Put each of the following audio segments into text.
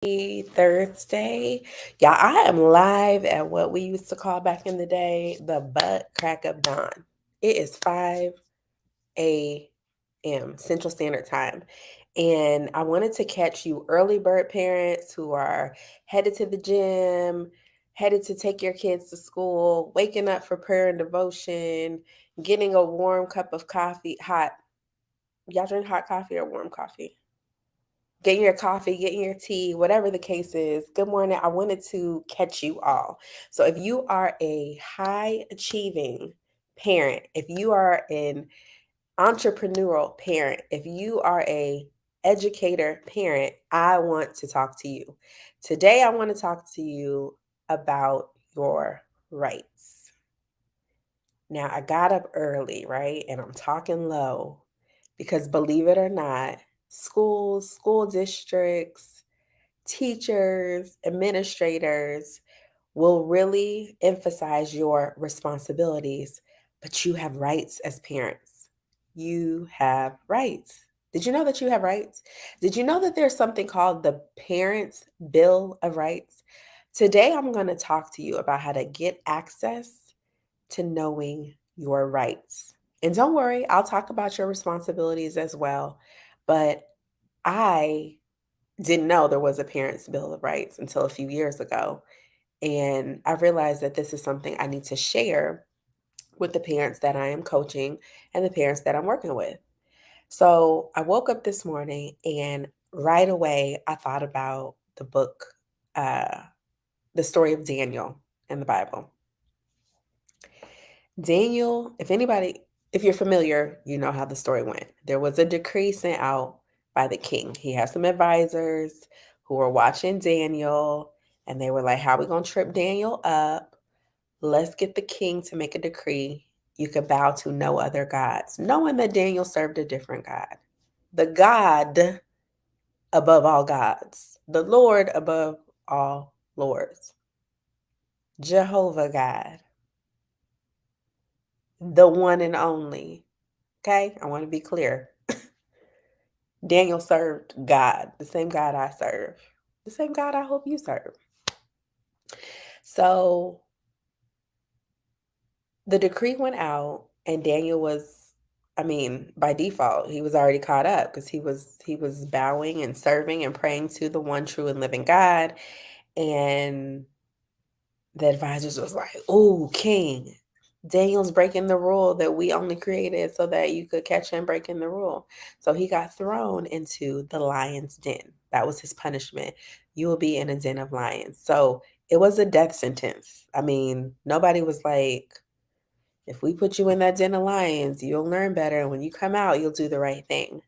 Thursday. Yeah, I am live at what we used to call back in the day the butt crack of dawn. It is 5 a.m. Central Standard Time. And I wanted to catch you early bird parents who are headed to the gym, headed to take your kids to school, waking up for prayer and devotion, getting a warm cup of coffee, hot. Y'all drink hot coffee or warm coffee? Getting your coffee, getting your tea, whatever the case is. Good morning. I wanted to catch you all. So, if you are a high achieving parent, if you are an entrepreneurial parent, if you are a educator parent, I want to talk to you. Today, I want to talk to you about your rights. Now, I got up early, right? And I'm talking low because believe it or not, schools, school districts, teachers, administrators will really emphasize your responsibilities, but you have rights as parents. You have rights. Did you know that you have rights? Did you know that there's something called the Parents' Bill of Rights? Today, I'm going to talk to you about how to get access to knowing your rights. And don't worry, I'll talk about your responsibilities as well. But I didn't know there was a Parents' Bill of Rights until a few years ago. And I realized that this is something I need to share with the parents that I am coaching and the parents that I'm working with. So I woke up this morning and right away I thought about the book, uh, the story of Daniel in the Bible. Daniel, if you're familiar, you know how the story went. There was a decree sent out by the king. He had some advisors who were watching Daniel, and they were like, how are we going to trip Daniel up? Let's get the king to make a decree. You could bow to no other gods, knowing that Daniel served a different God. The God above all gods, the Lord above all lords, Jehovah God, the one and only. Okay, I want to be clear. Daniel served God, the same God I serve, the same God I hope you serve. So the decree went out, and Daniel was, I mean, by default, he was already caught up because he was bowing and serving and praying to the one true and living God. And the advisors was like, "Oh, King, Daniel's breaking the rule that we only created so that you could catch him breaking the rule." So he got thrown into the lion's den. That was his punishment. You will be in a den of lions. So it was a death sentence. I mean, nobody was like, if we put you in that den of lions, you'll learn better. And when you come out, you'll do the right thing.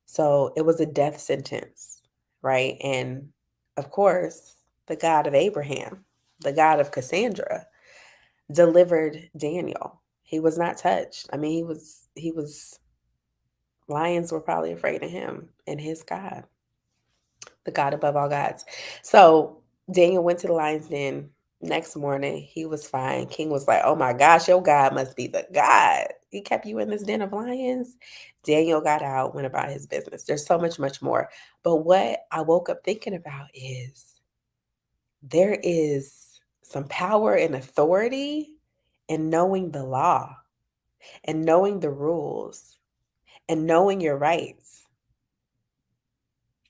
So it was a death sentence, right? And of course, the God of Abraham, the God of Cassandra, delivered Daniel. He was not touched. I mean, he was lions were probably afraid of him and his God, the God above all gods. So Daniel went to the lion's den. Next morning, he was fine. King was like, "Oh my gosh, your God must be the God. He kept you in this den of lions." Daniel got out, went about his business. There's so much, much more. But what I woke up thinking about is there is some power and authority in knowing the law and knowing the rules and knowing your rights.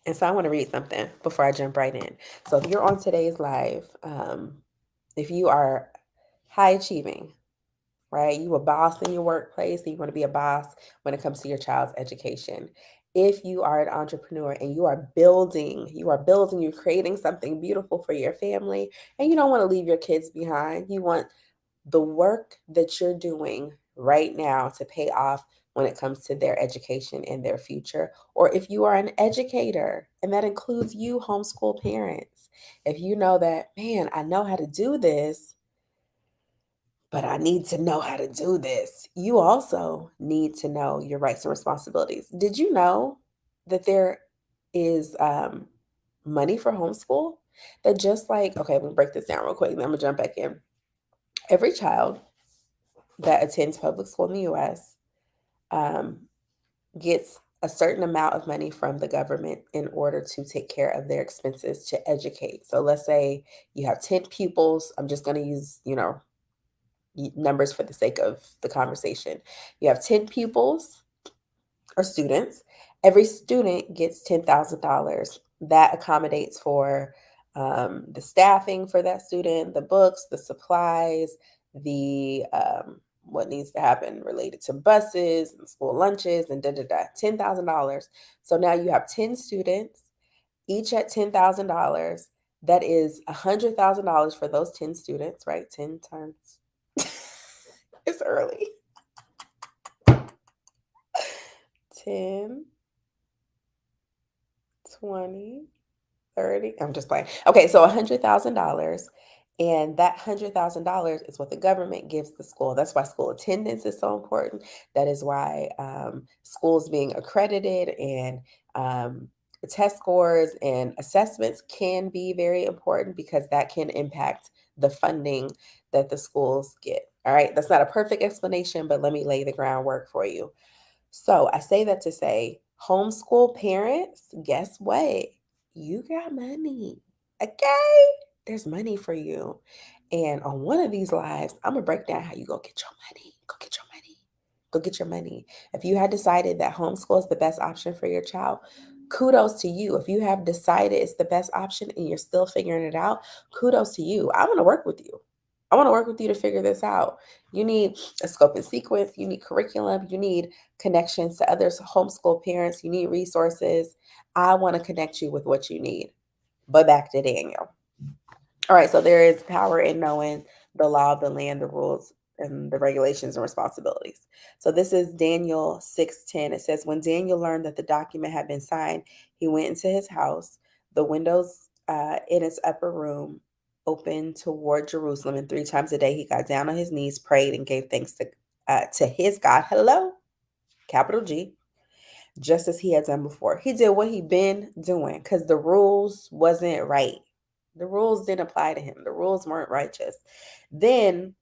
And so I want to read something before I jump right in. So if you're on today's live, if you are high achieving, right? You a boss in your workplace and you want to be a boss when it comes to your child's education. If you are an entrepreneur and you're creating something beautiful for your family and you don't want to leave your kids behind. You want the work that you're doing right now to pay off when it comes to their education and their future. Or if you are an educator, and that includes you, homeschool parents, if you know that, man, I know how to do this, but I need to know how to do this, you also need to know your rights and responsibilities. Did you know that there is money for homeschool? That just like, okay, I'm gonna break this down real quick, and then I'm gonna jump back in. Every child that attends public school in the US um, gets a certain amount of money from the government in order to take care of their expenses to educate. So let's say you have 10 pupils. I'm just going to use, numbers for the sake of the conversation. You have 10 pupils or students. Every student gets $10,000. That accommodates for the staffing for that student, the books, the supplies, the what needs to happen related to buses and school lunches and da da da. $10,000. So now you have 10 students, each at $10,000. That is $100,000 for those 10 students, right? 10 times. It's early. 10, 20, 30. I'm just playing. Okay, so $100,000. And that $100,000 is what the government gives the school. That's why school attendance is so important. That is why schools being accredited and test scores and assessments can be very important because that can impact the funding that the schools get. All right, that's not a perfect explanation, but let me lay the groundwork for you. So I say that to say, homeschool parents, guess what? You got money. Okay? There's money for you. And on one of these lives, I'm going to break down how you go get your money. Go get your money. Go get your money. If you had decided that homeschool is the best option for your child, kudos to you. If you have decided it's the best option and you're still figuring it out, kudos to you. I want to work with you. I want to work with you to figure this out. You need a scope and sequence, you need curriculum, you need connections to other homeschool parents, you need resources. I want to connect you with what you need. But back to Daniel. All right, so there is power in knowing the law of the land, the rules, and the regulations and responsibilities. So this is Daniel 6:10. It says, when Daniel learned that the document had been signed, he went into his house. The windows in its upper room opened toward Jerusalem, and 3 times a day he got down on his knees, prayed, and gave thanks to his God. Hello, capital G, just as he had done before. He did what he'd been doing because the rules wasn't right. The rules didn't apply to him. The rules weren't righteous. Then,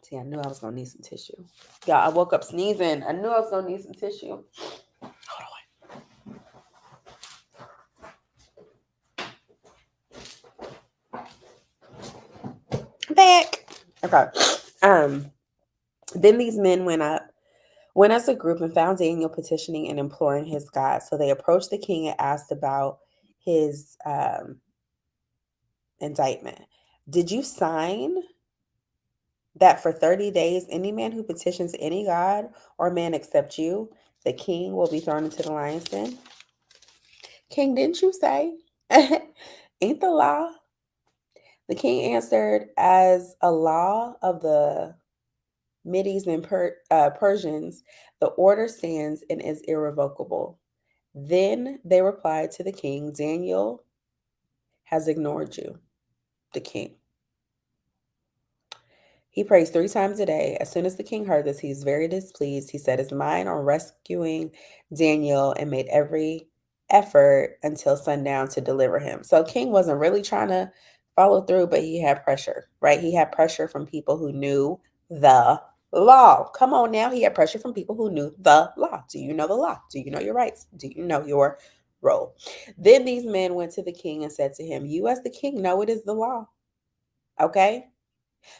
see, I knew I was going to need some tissue. Yeah, I woke up sneezing. I knew I was going to need some tissue. Hold on. Back. Okay. Then these men went as a group and found Daniel petitioning and imploring his God. So they approached the king and asked about his indictment. Did you sign that for 30 days any man who petitions any god or man except you, the king, will be thrown into the lion's den? King, didn't you say? Ain't the law? The king answered, as a law of the Medes and Persians, the order stands and is irrevocable. Then they replied to the king, Daniel has ignored you, the king. He prays 3 times a day. As soon as the king heard this, he was very displeased. He set his mind on rescuing Daniel and made every effort until sundown to deliver him. So king wasn't really trying to follow through, but he had pressure, right? He had pressure from people who knew the law. Come on now. He had pressure from people who knew the law. Do you know the law? Do you know your rights? Do you know your role? Then these men went to the king and said to him, you as the king know it is the law. Okay?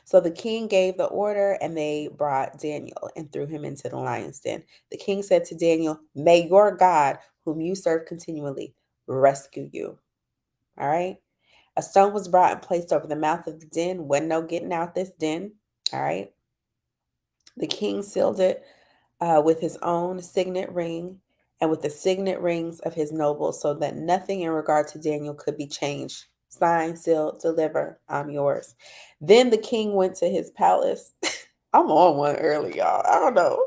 So the king gave the order, and they brought Daniel and threw him into the lion's den. The king said to Daniel, may your God, whom you serve continually, rescue you. All right. A stone was brought and placed over the mouth of the den. Wasn't no getting out this den. All right. The king sealed it with his own signet ring and with the signet rings of his nobles, so that nothing in regard to Daniel could be changed. Sign, seal, deliver, I'm yours. Then the king went to his palace. I'm on one early, y'all. I don't know.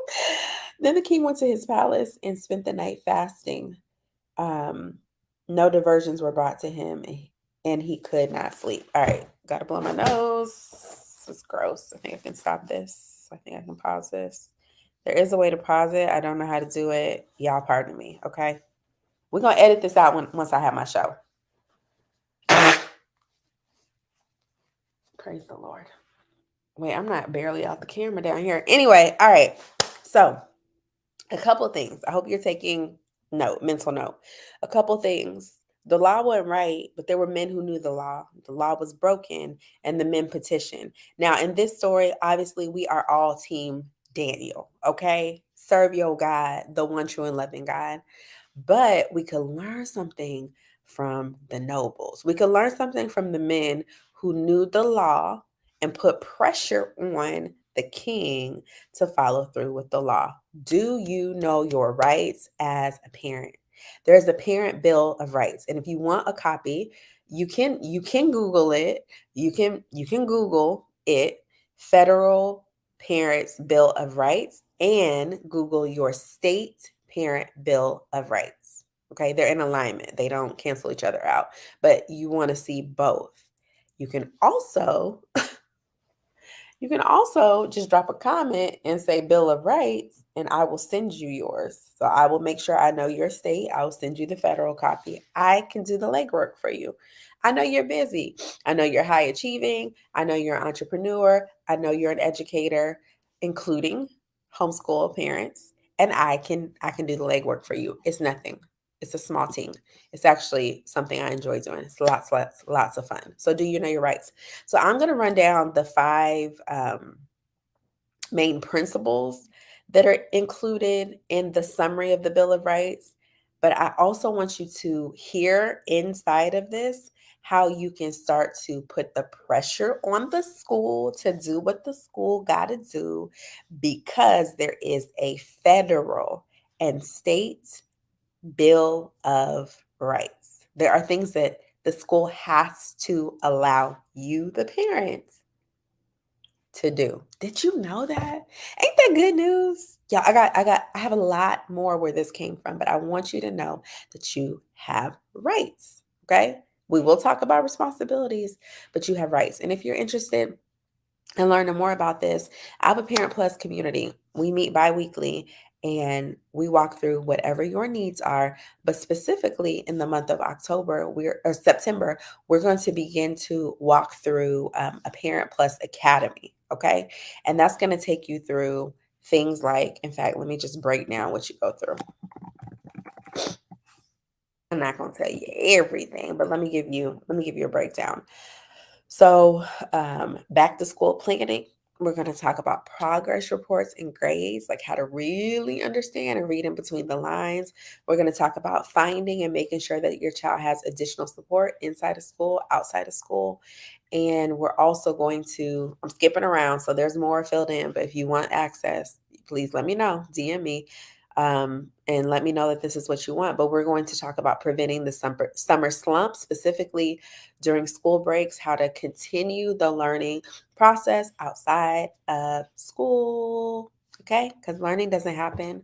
Then the king went to his palace and spent the night fasting. No diversions were brought to him, and he could not sleep. All right, gotta blow my nose. This is gross. I think I can stop this. I think I can pause this. There is a way to pause it. I don't know how to do it. Y'all pardon me, okay? We're going to edit this out once I have my show. Praise the Lord. Wait, I'm not barely out the camera down here. Anyway, all right. So A couple things. I hope you're taking note, mental note. A couple things. The law wasn't right, but there were men who knew the law. The law was broken, and the men petitioned. Now, in this story, obviously, we are all team Daniel, okay? Serve your God, the one true and loving God. But we could learn something from the nobles. We could learn something from the men who knew the law and put pressure on the king to follow through with the law. Do you know your rights as a parent? There's a parent bill of rights, and if you want a copy, you can Google it. You can Google it, Federal Parents Bill of Rights, and Google your state parent bill of rights. Okay, they're in alignment. They don't cancel each other out, but you want to see both. You can also you can also just drop a comment and say Bill of Rights, and I will send you yours. So I will make sure I know your state. I will send you the federal copy. I can do the legwork for you. I know you're busy. I know you're high achieving. I know you're an entrepreneur. I know you're an educator, including homeschool parents. And I can do the legwork for you. It's nothing. It's a small team. It's actually something I enjoy doing. It's lots of fun. So do you know your rights? So I'm going to run down the five main principles that are included in the summary of the Bill of Rights. But I also want you to hear inside of this how you can start to put the pressure on the school to do what the school got to do, because there is a federal and state Bill of Rights. There are things that the school has to allow you, the parents, to do. Did you know that? Ain't that good news? Yeah, I have a lot more where this came from, but I want you to know that you have rights. Okay? We will talk about responsibilities, but you have rights. And if you're interested and learning more about this, I have a Parent Plus community. We meet bi-weekly and we walk through whatever your needs are. But specifically in the month of October, or September, we're going to begin to walk through a Parent Plus Academy. Okay. And that's going to take you through things like, in fact, let me just break down what you go through. I'm not going to tell you everything, but let me give you a breakdown. So, back to school planning, we're going to talk about progress reports and grades, like how to really understand and read in between the lines. We're going to talk about finding and making sure that your child has additional support inside of school, outside of school. And we're also going to, I'm skipping around, so there's more filled in, but if you want access, please let me know, DM me. And let me know that this is what you want. But we're going to talk about preventing the summer slump, specifically during school breaks, how to continue the learning process outside of school. Okay, because learning doesn't happen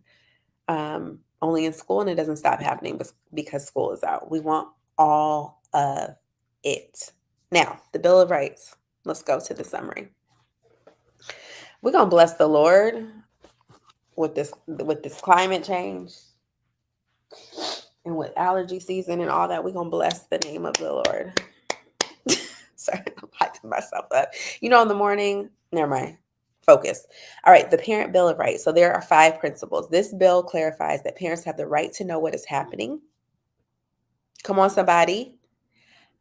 only in school, and it doesn't stop happening because school is out. We want all of it. Now, the Bill of Rights. Let's go to the summary. We're gonna bless the Lord with this climate change and with allergy season and all that. We're gonna bless the name of the Lord. Sorry, I'm hyping myself up. In the morning, never mind. Focus. All right, the Parent Bill of Rights. So there are 5 principles. This bill clarifies that parents have the right to know what is happening. Come on, somebody.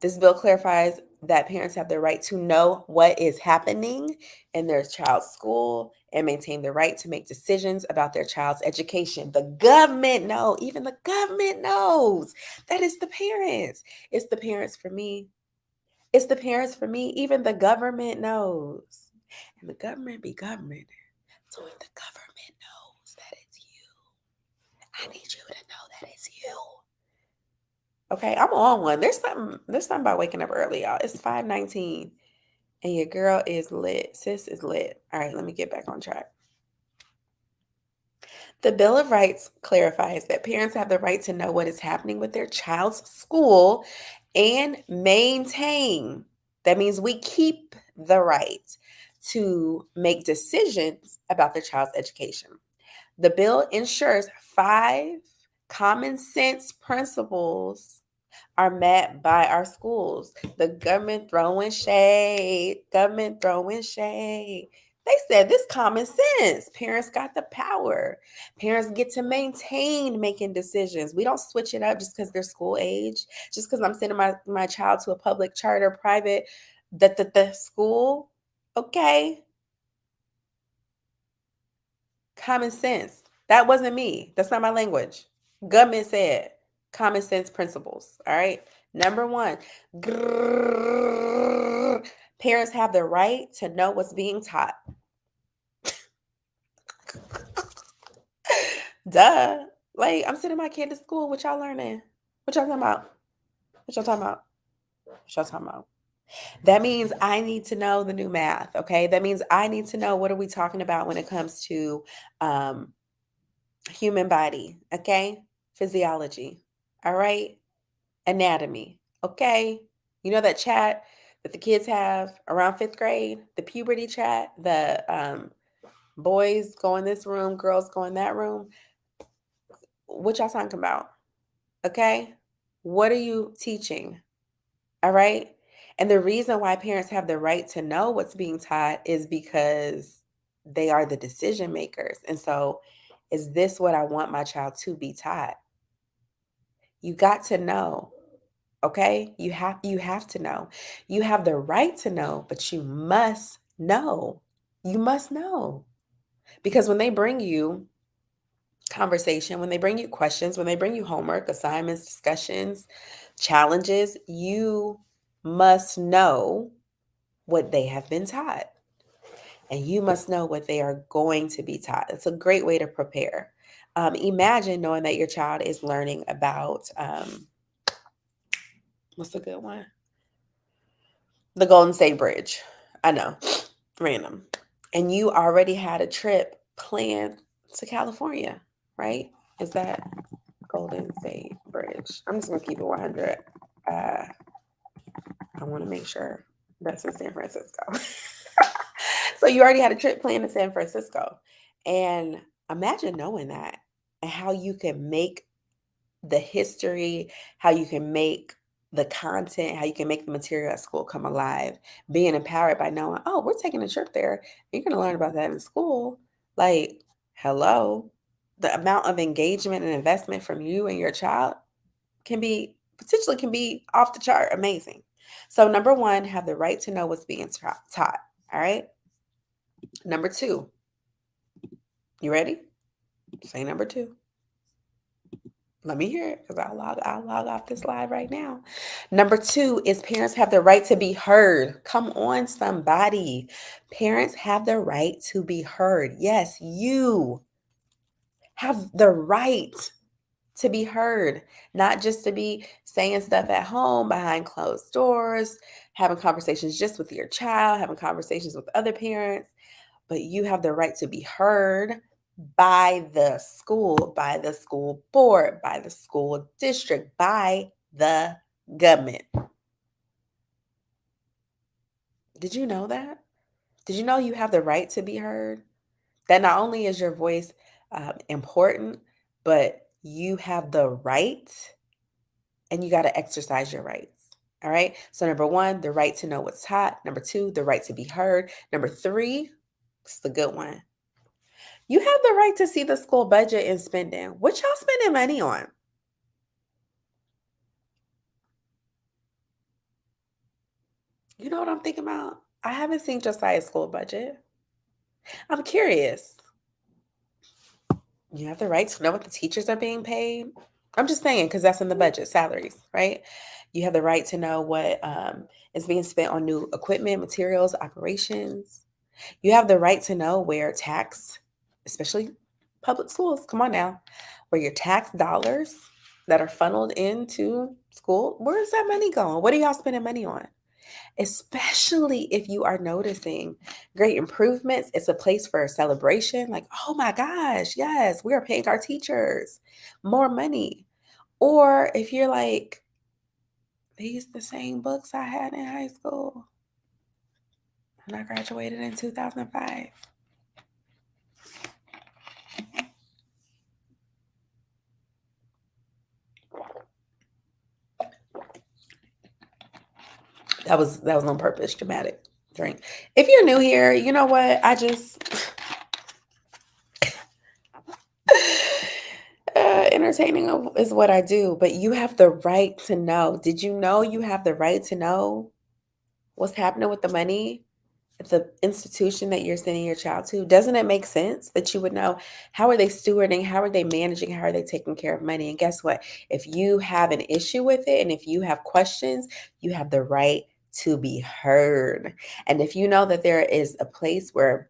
This bill clarifies that parents have the right to know what is happening in their child's school and maintain the right to make decisions about their child's education. The government knows, even the government knows that it's the parents. It's the parents for me. It's the parents for me. Even the government knows. And the government be government. So if the government knows that it's you, I need you to know that it's you. Okay, I'm on one. There's something about waking up early, y'all. It's 5:19 and your girl is lit. Sis is lit. All right, let me get back on track. The Bill of Rights clarifies that parents have the right to know what is happening with their child's school and maintain. That means we keep the right to make decisions about their child's education. The bill ensures 5 common sense principles are met by our schools. The government throwing shade. Government throwing shade. They said this common sense. Parents got the power. Parents get to maintain making decisions. We don't switch it up just because they're school age. Just because I'm sending my child to a public charter, private, the school. Okay. Common sense. That wasn't me. That's not my language. Government said common sense principles. All right. Number one, grrr, parents have the right to know what's being taught. Duh. Like, I'm sending my kid to school. What y'all learning? What y'all talking about? What y'all talking about? What y'all talking about? That means I need to know the new math. Okay. That means I need to know what are we talking about when it comes to um, human body. Okay. Physiology. All right. Anatomy. Okay. You know that chat that the kids have around fifth grade, the puberty chat, the boys go in this room, girls go in that room. What y'all talking about? Okay. What are you teaching? All right. And the reason why parents have the right to know what's being taught is because they are the decision makers. And so, is this what I want my child to be taught? You got to know. Okay? You have to know. You have the right to know, but you must know. You must know. Because when they bring you conversation, when they bring you questions, when they bring you homework, assignments, discussions, challenges, you must know what they have been taught. And you must know what they are going to be taught. It's a great way to prepare. Imagine knowing that your child is learning about what's a good one? The Golden State Bridge. I know, random. And you already had a trip planned to California, right? Is that Golden State Bridge? I'm just gonna keep it 100. Uh, I want to make sure that's in San Francisco. So you already had a trip planned to San Francisco, and imagine knowing that and how you can make the history, how you can make the content, how you can make the material at school come alive, being empowered by knowing, oh, we're taking a trip there. You're going to learn about that in school. Like, hello, the amount of engagement and investment from you and your child can be potentially can be off the chart amazing. So number one, have the right to know what's being taught. All right. Number two, you ready? Say number two. Let me hear it because I'll log off this live right now. Number two is parents have the right to be heard. Come on, somebody. Parents have the right to be heard. Yes, you have the right to be heard, not just to be saying stuff at home behind closed doors, having conversations just with your child, having conversations with other parents, but you have the right to be heard by the school, by the school board, by the school district, by the government. Did you know that? Did you know you have the right to be heard? That not only is your voice important, but you have the right and you got to exercise your rights. All right. So, number one, the right to know what's taught. Number two, the right to be heard. Number three, it's the good one. You have the right to see the school budget and spending. What y'all spending money on? You know what I'm thinking about? I haven't seen Josiah's school budget. I'm curious. You have the right to know what the teachers are being paid. I'm just saying, because that's in the budget, salaries, right? You have the right to know what is being spent on new equipment, materials, operations. You have the right to know where tax, especially public schools, come on now, where your tax dollars that are funneled into school, where's that money going? What are y'all spending money on? Especially if you are noticing great improvements. It's a place for a celebration. Like, oh my gosh, yes, we are paying our teachers more money. Or if you're like, these the same books I had in high school when I graduated in 2005. That was on purpose, dramatic. drink. If you're new here, you know what? Entertaining is what I do, but you have the right to know. Did you know you have the right to know what's happening with the money at the institution that you're sending your child to? Doesn't it make sense that you would know how are they stewarding, how are they managing, how are they taking care of money? And guess what? If you have an issue with it and if you have questions, you have the right to be heard. And if you know that there is a place where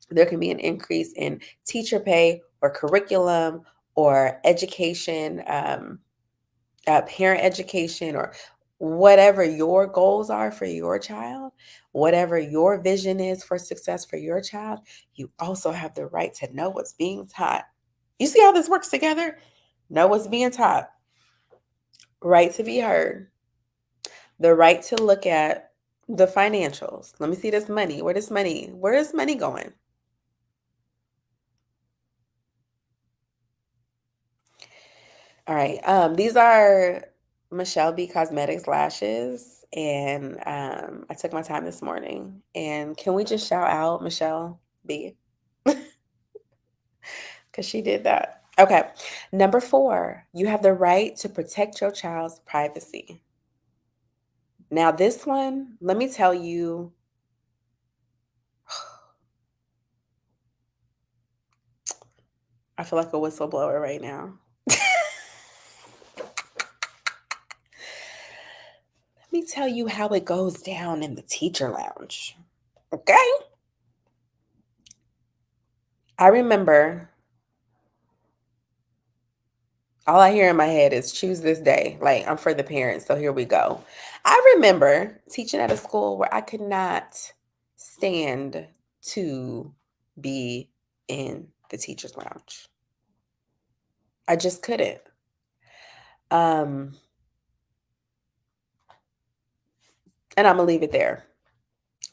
there can be an increase in teacher pay or curriculum or education, parent education, or whatever your goals are for your child, whatever your vision is for success for your child, you also have the right to know what's being taught. You see how this works together? Know what's being taught, right to be heard, the right to look at the financials. Let me see this money. Where is money going? All right. These are Michelle B Cosmetics lashes, and I took my time this morning. And can we just shout out Michelle B because she did that? Okay. Number 4, you have the right to protect your child's privacy. Now, this one, let me tell you, I feel like a whistleblower right now. Let me tell you how it goes down in the teacher lounge. Okay. I remember all I hear in my head is choose this day. Like, I'm for the parents, so here we go. I remember teaching at a school where I could not stand to be in the teacher's lounge. I just couldn't. Um, and I'm gonna leave it there.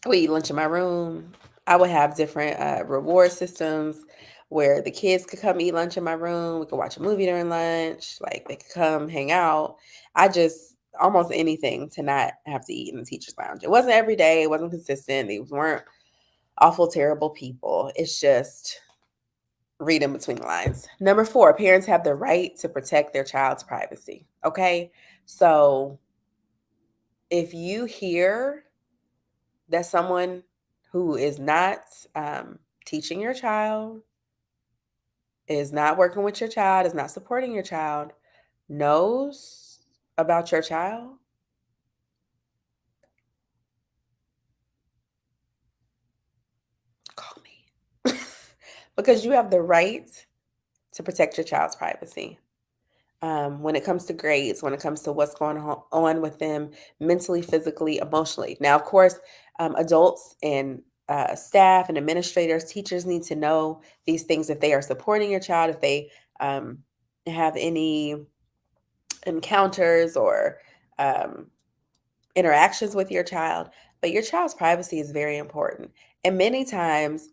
We eat lunch in my room. I would have different reward systems where the kids could come eat lunch in my room. We could watch a movie during lunch. Like they could come hang out. I just almost anything to not have to eat in the teacher's lounge. It wasn't every day. It wasn't consistent. These weren't awful, terrible people. It's just reading between the lines. Number 4, parents have the right to protect their child's privacy. Okay. So if you hear that someone who is not teaching your child, is not working with your child, is not supporting your child, knows about your child, call me. Because you have the right to protect your child's privacy. When it comes to grades, when it comes to what's going on with them mentally, physically, emotionally. Now, of course, adults and staff and administrators, teachers need to know these things if they are supporting your child, if they um, have any encounters or um, interactions with your child. But your child's privacy is very important. And many times,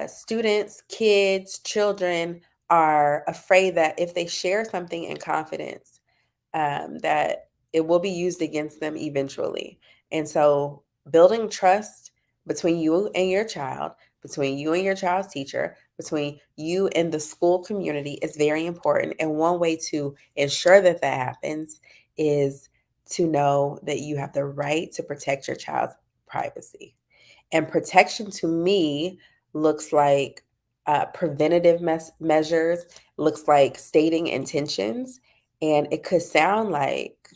students, kids, children are afraid that if they share something in confidence, that it will be used against them eventually. And so, building trust between you and your child, between you and your child's teacher, between you and the school community is very important. And one way to ensure that that happens is to know that you have the right to protect your child's privacy. And protection to me looks like preventative measures, looks like stating intentions, and it could sound like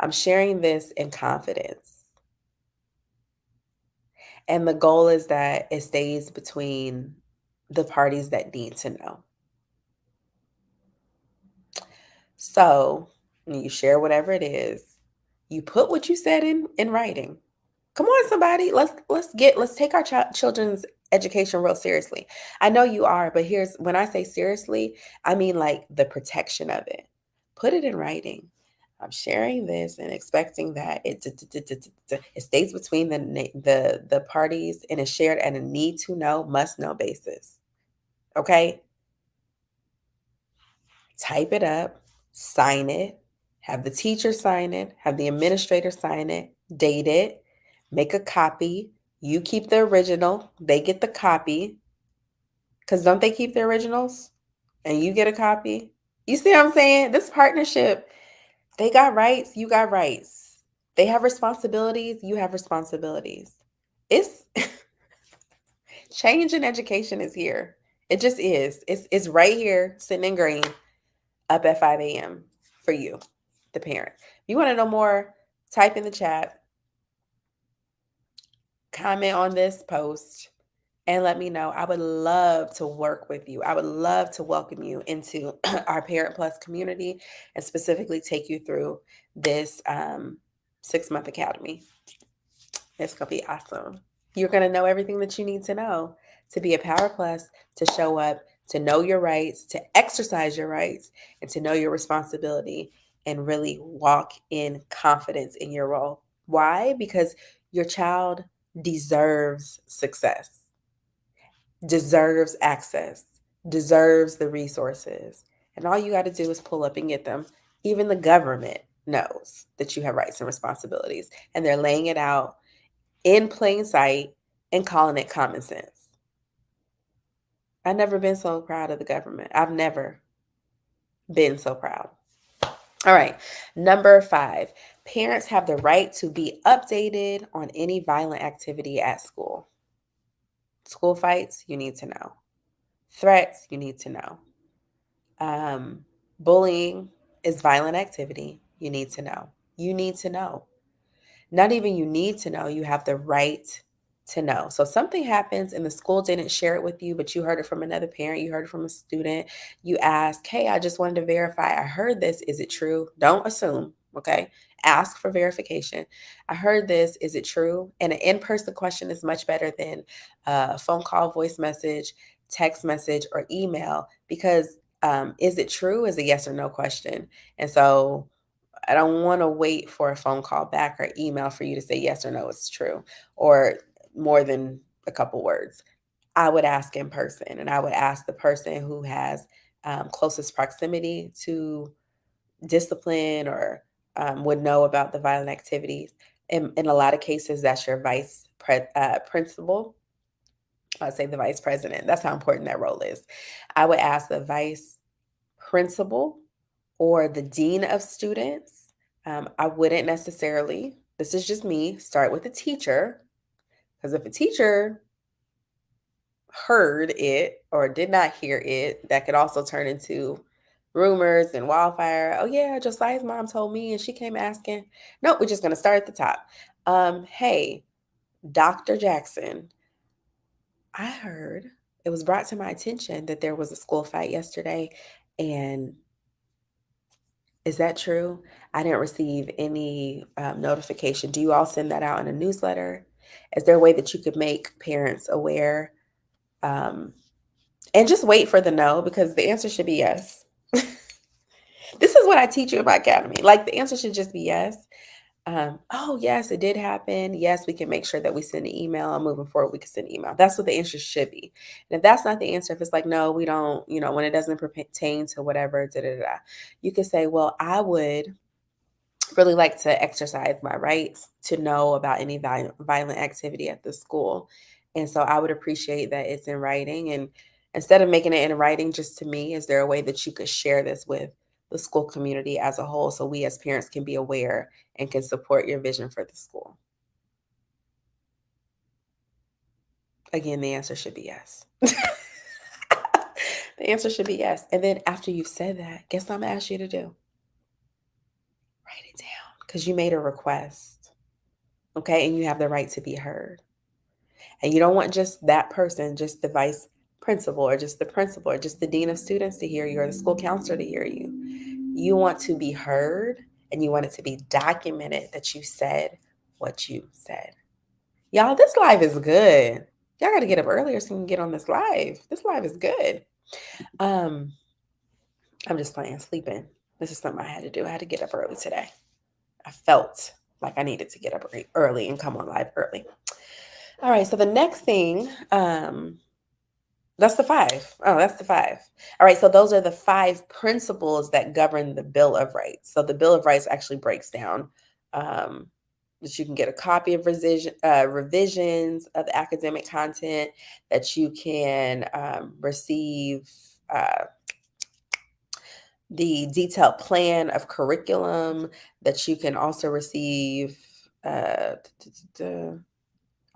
I'm sharing this in confidence. And the goal is that it stays between the parties that need to know. So when you share whatever it is, you put what you said in writing. Come on, somebody. Let's take our children's education real seriously. I know you are, but here's when I say seriously, I mean like the protection of it. Put it in writing. I'm sharing this and expecting that it stays between the parties and is shared at a need to know, must know basis. Okay? Type it up, sign it, have the teacher sign it, have the administrator sign it, date it, make a copy. You keep the original, they get the copy. Because don't they keep the originals? And you get a copy? You see what I'm saying? This partnership, they got rights, you got rights. They have responsibilities, you have responsibilities. It's change in education is here. It just is. It's right here, sitting in green, up at 5 a.m. for you, the parent. If you want to know more, type in the chat, comment on this post, and let me know. I would love to work with you. I would love to welcome you into our Parent Plus community and specifically take you through this 6-month academy. It's going to be awesome. You're going to know everything that you need to know to be a Power Plus, to show up, to know your rights, to exercise your rights, and to know your responsibility and really walk in confidence in your role. Why? Because your child deserves success, deserves access, deserves the resources. And all you got to do is pull up and get them. Even the government knows that you have rights and responsibilities, and they're laying it out in plain sight and calling it common sense. I've never been so proud of the government. I've never been so proud. All right. Number 5, parents have the right to be updated on any violent activity at school. School fights, you need to know. Threats, you need to know. Bullying is violent activity. You need to know. You need to know. Not even you need to know, you have the right to know. So something happens and the school didn't share it with you, but you heard it from another parent, you heard it from a student. You ask, hey, I just wanted to verify. I heard this. Is it true? Don't assume, okay? Ask for verification. I heard this. Is it true? And an in-person question is much better than a phone call, voice message, text message, or email because is it true is a yes or no question. And so I don't want to wait for a phone call back or email for you to say yes or no, it's true, or more than a couple words. I would ask in person, and I would ask the person who has closest proximity to discipline or would know about the violent activities. In a lot of cases, that's your principal. I'd say the vice president. That's how important that role is. I would ask the vice principal or the dean of students. I wouldn't necessarily, this is just me, start with a teacher. Because if a teacher heard it or did not hear it, that could also turn into rumors and wildfire. Oh, yeah, Josiah's mom told me and she came asking. Nope, we're just going to start at the top. Hey, Dr. Jackson, I heard it was brought to my attention that there was a school fight yesterday. And is that true? I didn't receive any notification. Do you all send that out in a newsletter? Is there a way that you could make parents aware? Um, and just wait for the no because the answer should be yes. This is what I teach you in my academy. Like the answer should just be yes. Oh, yes, it did happen. Yes, we can make sure that we send an email. And moving forward, we can send an email. That's what the answer should be. And if that's not the answer, if it's like, no, we don't, when it doesn't pertain to whatever, you can say, well, I would really like to exercise my rights to know about any violent activity at the school. And so I would appreciate that it's in writing. And instead of making it in writing just to me, is there a way that you could share this with the school community as a whole so we as parents can be aware and can support your vision for the school? Again, the answer should be yes. The answer should be yes. And then after you've said that, guess what I'm gonna ask you to do? Write it down because you made a request. Okay. And you have the right to be heard. And you don't want just that person, just the vice principal or just the principal or just the dean of students to hear you or the school counselor to hear you. You want to be heard and you want it to be documented that you said what you said. Y'all, this live is good. Y'all got to get up earlier so you can get on this live. This live is good. Um, I'm just playing, sleeping. This is something I had to do. I had to get up early today. I felt like I needed to get up early and come on live early. All right, so the next thing, that's the 5. Oh, that's the 5. All right, so those are the 5 principles that govern the Bill of Rights. So the Bill of Rights actually breaks down that you can get a copy of revisions of the academic content, that you can receive uh, the detailed plan of curriculum, that you can also receive. Uh,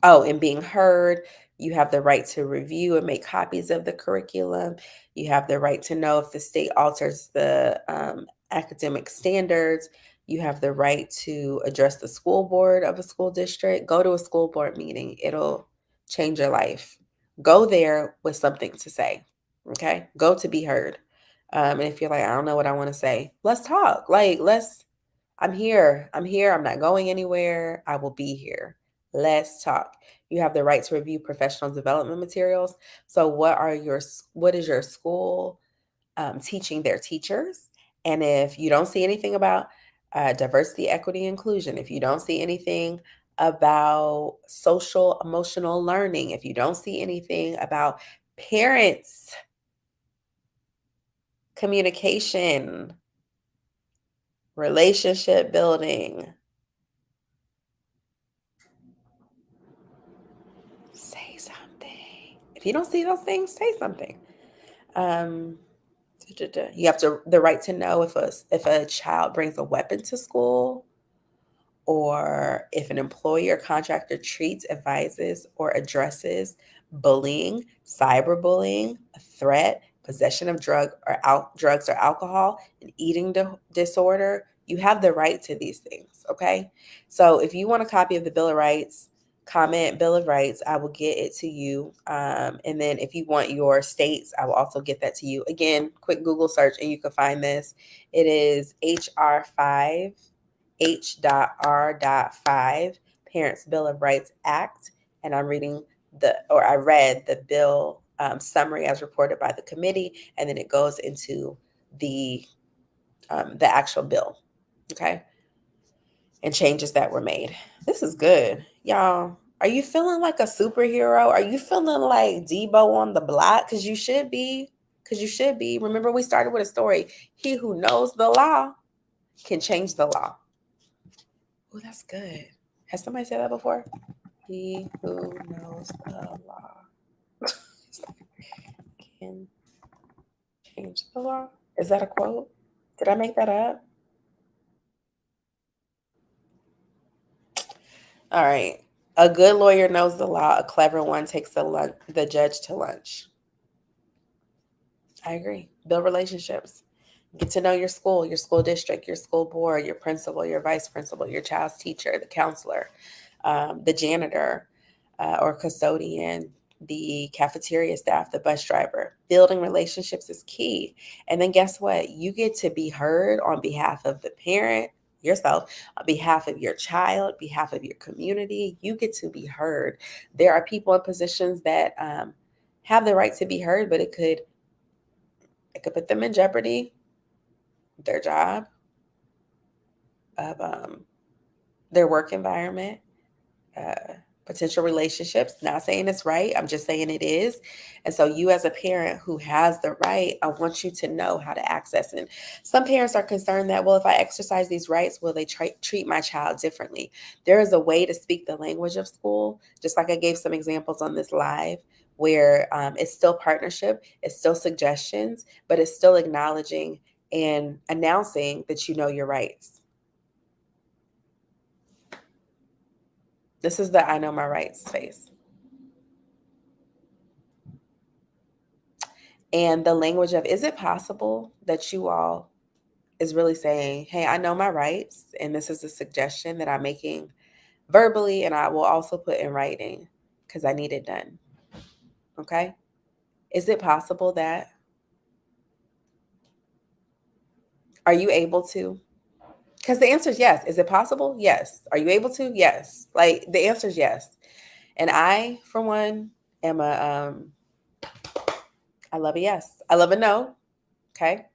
Oh, and being heard. You have the right to review and make copies of the curriculum. You have the right to know if the state alters the academic standards. You have the right to address the school board of a school district. Go to a school board meeting, it'll change your life. Go there with something to say. Okay. Go to be heard. And if you're like, I don't know what I want to say, let's talk. I'm here. I'm here. I'm not going anywhere. I will be here. Let's talk. You have the right to review professional development materials. So, what is your school teaching their teachers? And if you don't see anything about diversity, equity, inclusion, if you don't see anything about social emotional learning, if you don't see anything about parents communication, relationship building, say something. If you don't see those things, say something. Um, you have the right to know if a child brings a weapon to school, or if an employer or contractor treats, advises, or addresses bullying, cyberbullying, a threat, possession of drugs or alcohol, an eating disorder. You have the right to these things. Okay, so if you want a copy of the Bill of Rights, comment Bill of Rights. I will get it to you. And then if you want your states, I will also get that to you. Again, quick Google search and you can find this. It is HR 5 H.R.5 Parents Bill of Rights Act, and I read the bill summary as reported by the committee, and then it goes into the actual bill, okay, and changes that were made. This is good, y'all. Are you feeling like a superhero? Are you feeling like Debo on the block? Because you should be. Because you should be. Remember, we started with a story. He who knows the law can change the law. Oh, that's good. Has somebody said that before? He who knows the law can change the law. Is that a quote? Did I make that up? All right. A good lawyer knows the law. A clever one takes the judge to lunch. I agree. Build relationships. Get to know your school district, your school board, your principal, your vice principal, your child's teacher, the counselor, the janitor or custodian, the cafeteria staff, the bus driver. Building relationships is key. And then guess what? You get to be heard on behalf of the parent, yourself, on behalf of your child, behalf of your community. You get to be heard. There are people in positions that have the right to be heard, but it could put them in jeopardy, their job, of their work environment, uh, potential relationships. Not saying it's right, I'm just saying it is. And so, you as a parent who has the right, I want you to know how to access it. Some parents are concerned that, well, if I exercise these rights, will they treat my child differently? There is a way to speak the language of school, just like I gave some examples on this live. Where it's still partnership, it's still suggestions, but it's still acknowledging and announcing that you know your rights. This is the I know my rights space. And the language of, is it possible that you all is really saying, hey, I know my rights, and this is a suggestion that I'm making verbally, and I will also put in writing because I need it done. Okay. Is it possible that, are you able to? Because the answer is yes. Is it possible? Yes. Are you able to? Yes. Like the answer is yes. And I, for one, am I love a yes. I love a no. Okay.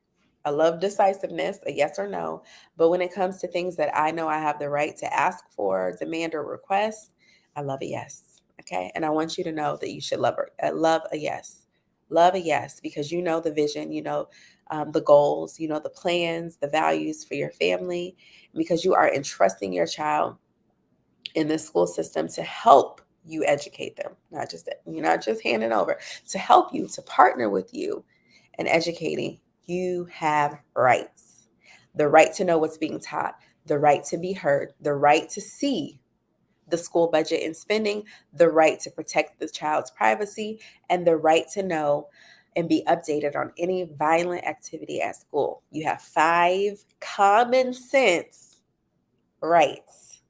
I love decisiveness, a yes or no. But when it comes to things that I know I have the right to ask for, demand, or request, I love a yes. Okay. And I want you to know that you should love a yes. Love a yes, because you know the vision, you know the goals, you know the plans, the values for your family, because you are entrusting your child in the school system to help you educate them, not just that you're not just handing over, to help you, to partner with you in educating. You have rights. The right to know what's being taught, the right to be heard, the right to see the school budget and spending, the right to protect the child's privacy, and the right to know and be updated on any violent activity at school. You have 5 common sense rights.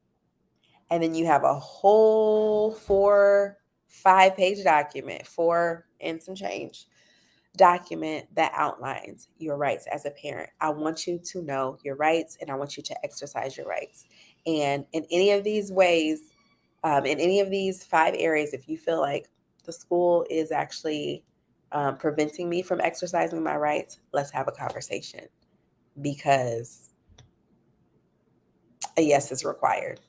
And then you have a whole 5-page document, 4 and some change document that outlines your rights as a parent. I want you to know your rights and I want you to exercise your rights. And in any of these ways, in any of these 5 areas, if you feel like the school is actually preventing me from exercising my rights, let's have a conversation, because a yes is required.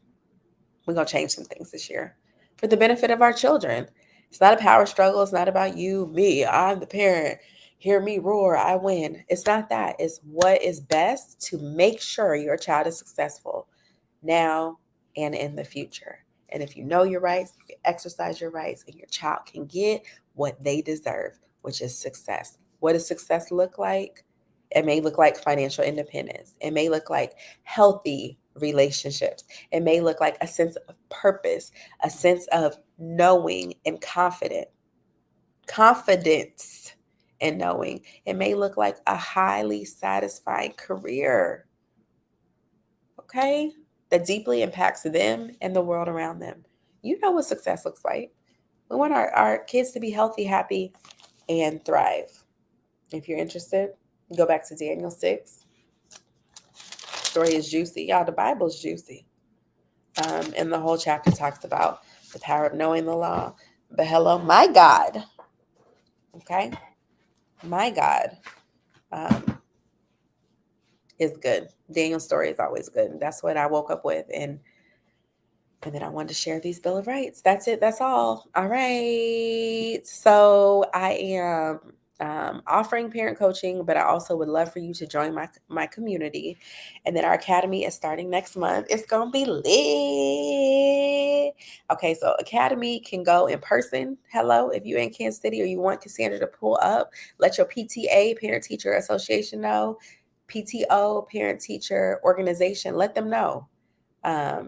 We're going to change some things this year for the benefit of our children. It's not a power struggle. It's not about you, me, I'm the parent. Hear me roar, I win. It's not that. It's what is best to make sure your child is successful now and in the future. And if you know your rights, you can exercise your rights, and your child can get what they deserve, which is success. What does success look like? It may look like financial independence. It may look like healthy relationships. It may look like a sense of purpose, a sense of knowing and confidence in knowing. It may look like a highly satisfying career, okay, that deeply impacts them and the world around them. You know what success looks like. We want our kids to be healthy, happy, and thrive. If you're interested, go back to Daniel 6. Story is juicy. Y'all, the Bible's juicy. And the whole chapter talks about the power of knowing the law. But hello, my God. Okay? My God is good. Daniel's story is always good. That's what I woke up with. And then I wanted to share these Bill of Rights. That's it. That's all. All right. So I am offering parent coaching, but I also would love for you to join my community. And then our academy is starting next month. It's going to be lit. Okay, so academy can go in person. Hello, if you're in Kansas City or you want Cassandra to pull up, let your PTA, Parent Teacher Association, know. PTO, Parent Teacher Organization, let them know.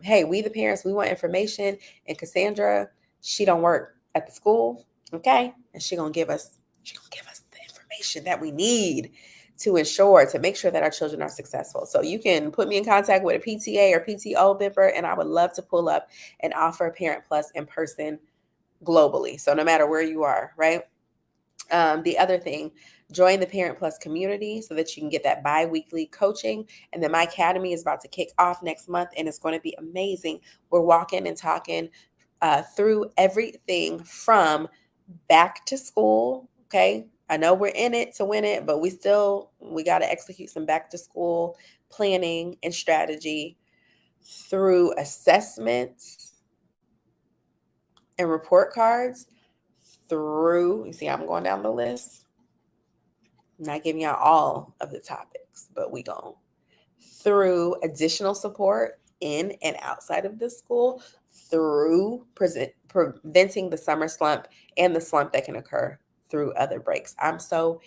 Hey, we the parents, we want information. And Cassandra, she don't work at the school, okay? And she gonna give us the information that we need to make sure that our children are successful. So you can put me in contact with a PTA or PTO member, and I would love to pull up and offer Parent Plus in person globally. So no matter where you are, right? The other thing, join the Parent Plus community so that you can get that bi-weekly coaching. And then my academy is about to kick off next month, and it's going to be amazing. We're walking and talking through everything from back to school. Okay. I know we're in it to win it, but we got to execute some back to school planning and strategy through assessments and report cards through, you see, I'm going down the list. I'm not giving out all of the topics, but we go through additional support in and outside of the school, through preventing the summer slump and the slump that can occur through other breaks. I'm so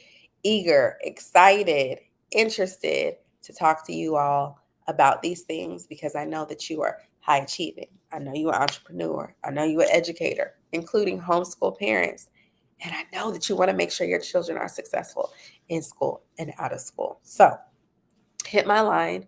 eager, excited, interested to talk to you all about these things, because I know that you are high achieving. I know you're an entrepreneur. I know you're an educator, including homeschool parents. And I know that you want to make sure your children are successful in school and out of school. So hit my line,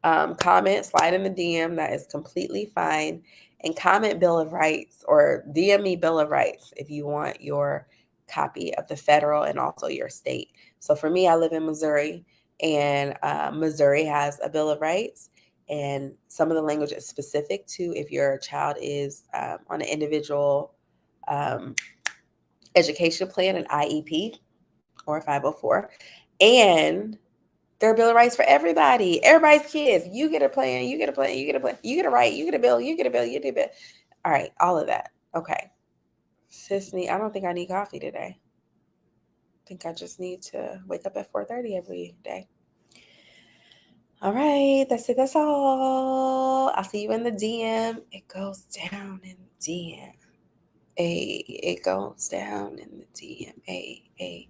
comment, slide in the DM. That is completely fine. And comment Bill of Rights, or DM me Bill of Rights if you want your copy of the federal and also your state. So for me, I live in Missouri, and Missouri has a Bill of Rights. And some of the language is specific to if your child is on an individual education plan, an IEP or a 504. And there are Bill of Rights for everybody. Everybody's kids. You get a plan, you get a plan, you get a plan, you get a right, you get a bill, you get a bill, you get a bill. All right, all of that. Okay. Sisney, I don't think I need coffee today. I think I just need to wake up at 4:30 every day. All right, that's it. That's all. I'll see you in the DM. It goes down in the DM. It goes down in the DM. A.